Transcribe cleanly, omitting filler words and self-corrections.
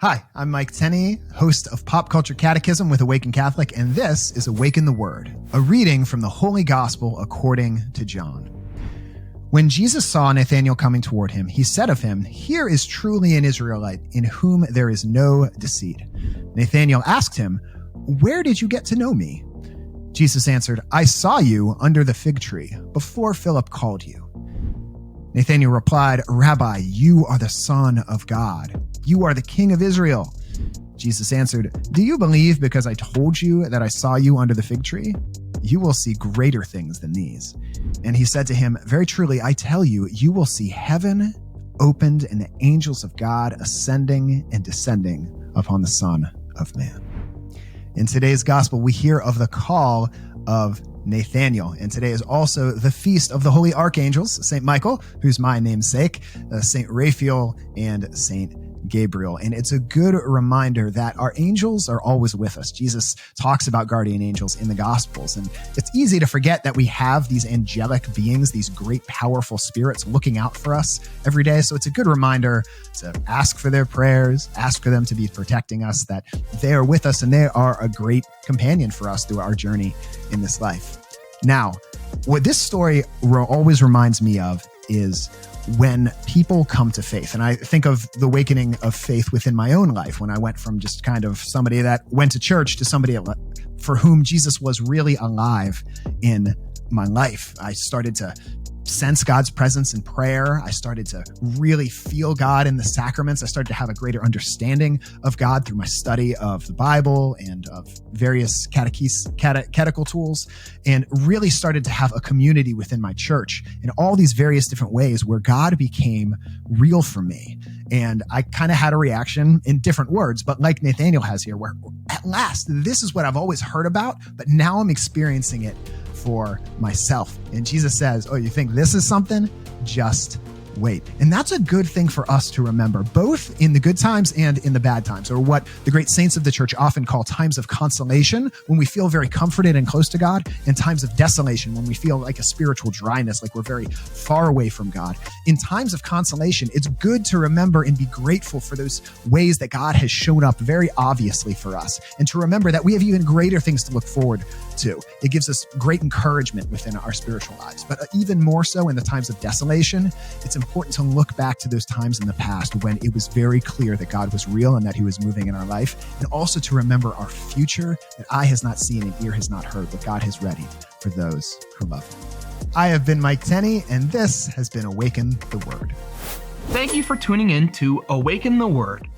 Hi, I'm Mike Tenney, host of Pop Culture Catechism with Awaken Catholic, and this is Awaken the Word, a reading from the Holy Gospel according to John. When Jesus saw Nathaneal coming toward him, he said of him, "Here is truly an Israelite in whom there is no deceit." Nathaneal asked him, "Where did you get to know me?" Jesus answered, "I saw you under the fig tree before Philip called you." Nathaneal replied, "Rabbi, you are the Son of God. You are the King of Israel." Jesus answered, "Do you believe because I told you that I saw you under the fig tree? You will see greater things than these." And he said to him, "Very truly, I tell you, you will see heaven opened and the angels of God ascending and descending upon the Son of Man." In today's gospel, we hear of the call of Nathaneal, and today is also the feast of the holy archangels, St. Michael, who's my namesake, St. Raphael, and St. Gabriel. And it's a good reminder that our angels are always with us. Jesus talks about guardian angels in the Gospels, and it's easy to forget that we have these angelic beings, these great powerful spirits looking out for us every day. So it's a good reminder to ask for their prayers, ask for them to be protecting us, that they are with us and they are a great companion for us through our journey in this life. Now, what this story always reminds me of is when people come to faith. And I think of the awakening of faith within my own life, when I went from just kind of somebody that went to church to somebody for whom Jesus was really alive in my life. I started to sense God's presence in prayer. I started to really feel God in the sacraments. I started to have a greater understanding of God through my study of the Bible and of various catechetical tools, and really started to have a community within my church in all these various different ways where God became real for me. And I kind of had a reaction in different words, but like Nathaneal has here, where at last, this is what I've always heard about, but now I'm experiencing it for myself. And Jesus says, "Oh, you think this is something? Just wait." And that's a good thing for us to remember, both in the good times and in the bad times, or what the great saints of the church often call times of consolation, when we feel very comforted and close to God, and times of desolation, when we feel like a spiritual dryness, like we're very far away from God. In times of consolation, it's good to remember and be grateful for those ways that God has shown up very obviously for us, and to remember that we have even greater things to look forward to. It gives us great encouragement within our spiritual lives. But even more so in the times of desolation, it's important to look back to those times in the past when it was very clear that God was real and that he was moving in our life, and also to remember our future that eye has not seen and ear has not heard, but God has readied for those who love him. I have been Mike Tenney, and this has been Awaken the Word. Thank you for tuning in to Awaken the Word.